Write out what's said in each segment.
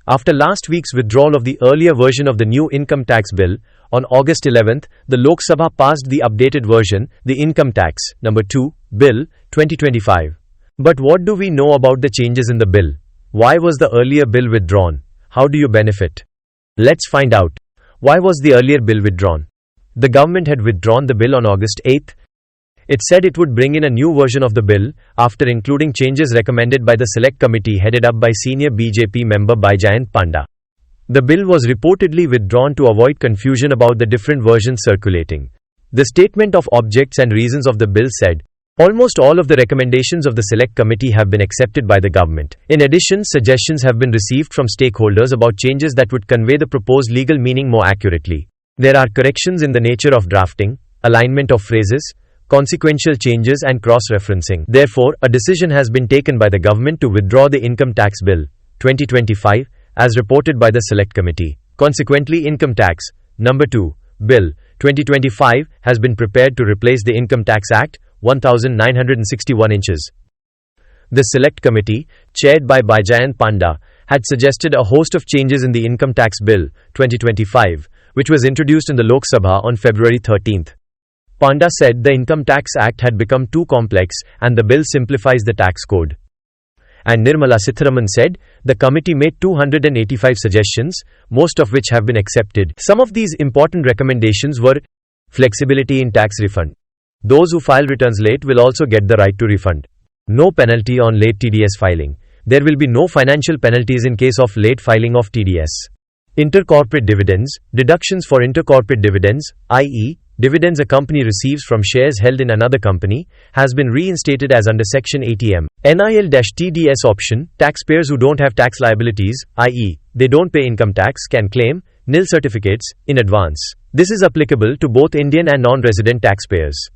After last week's withdrawal of the earlier version of the new income tax bill, on August 11th, the Lok Sabha passed the updated version, the Income Tax No. 2, Bill, 2025. But what do we know about the changes in the bill? Why was the earlier bill withdrawn? How do you benefit? Let's find out. Why was the earlier bill withdrawn? The government had withdrawn the bill on August 8th. It said it would bring in a new version of the bill, after including changes recommended by the Select Committee headed up by senior BJP member Baijayanth Panda. The bill was reportedly withdrawn to avoid confusion about the different versions circulating. The statement of objects and reasons of the bill said, almost all of the recommendations of the Select Committee have been accepted by the government. In addition, suggestions have been received from stakeholders about changes that would convey the proposed legal meaning more accurately. There are corrections in the nature of drafting, alignment of phrases, consequential changes and cross-referencing. Therefore, a decision has been taken by the government to withdraw the Income Tax Bill, 2025, as reported by the Select Committee. Consequently, Income Tax No. 2, Bill, 2025, has been prepared to replace the Income Tax Act, 1961 inches. The Select Committee, chaired by Baijayanth Panda, had suggested a host of changes in the Income Tax Bill, 2025, which was introduced in the Lok Sabha on February 13. Panda said the Income Tax Act had become too complex and the bill simplifies the tax code. And Nirmala Sitharaman said, the committee made 285 suggestions, most of which have been accepted. Some of these important recommendations were: flexibility in tax refund. Those who file returns late will also get the right to refund. No penalty on late TDS filing. There will be no financial penalties in case of late filing of TDS. Intercorporate dividends. Deductions for intercorporate dividends, i.e., dividends a company receives from shares held in another company, has been reinstated as under Section 80M. NIL-TDS option. Taxpayers who don't have tax liabilities, i.e., they don't pay income tax, can claim nil certificates in advance. This is applicable to both Indian and non-resident taxpayers.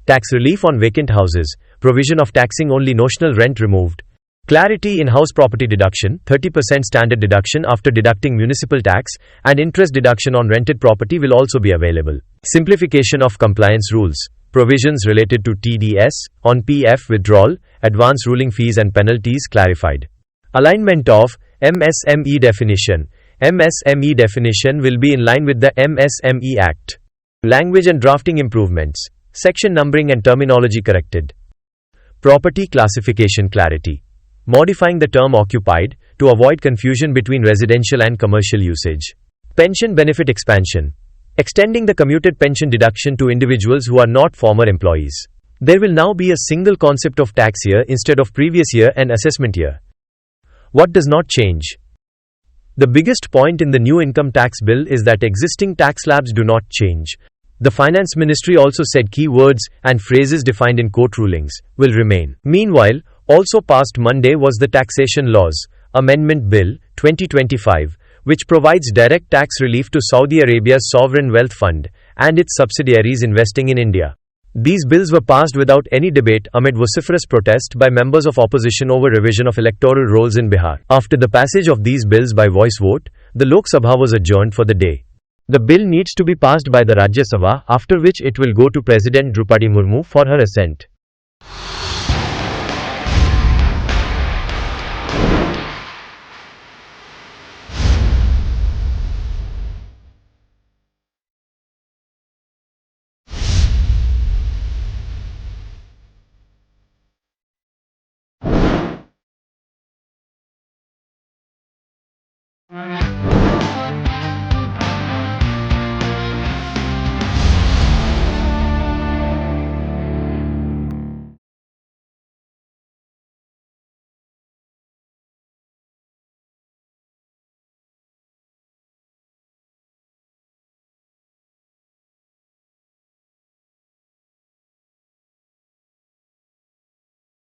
Tax relief on vacant houses. Provision of taxing only notional rent removed. Clarity in house property deduction. 30% standard deduction after deducting municipal tax and interest deduction on rented property will also be available. Simplification of compliance rules. Provisions related to TDS, on PF withdrawal, advance ruling fees and penalties clarified. Alignment of MSME definition. MSME definition will be in line with the MSME Act. Language and drafting improvements. Section numbering and terminology corrected. Property classification clarity. Modifying the term occupied to avoid confusion between residential and commercial usage. Pension benefit expansion. Extending the commuted pension deduction to individuals who are not former employees. There will now be a single concept of tax year instead of previous year and assessment year. What does not change? The biggest point in the new income tax bill is that existing tax slabs do not change. The Finance Ministry also said key words and phrases defined in court rulings will remain. Meanwhile, also passed Monday was the Taxation Laws Amendment Bill, 2025, which provides direct tax relief to Saudi Arabia's sovereign wealth fund and its subsidiaries investing in India. These bills were passed without any debate amid vociferous protest by members of opposition over revision of electoral rolls in Bihar. After the passage of these bills by voice vote, the Lok Sabha was adjourned for the day. The bill needs to be passed by the Rajya Sabha, after which it will go to President Draupadi Murmu for her assent.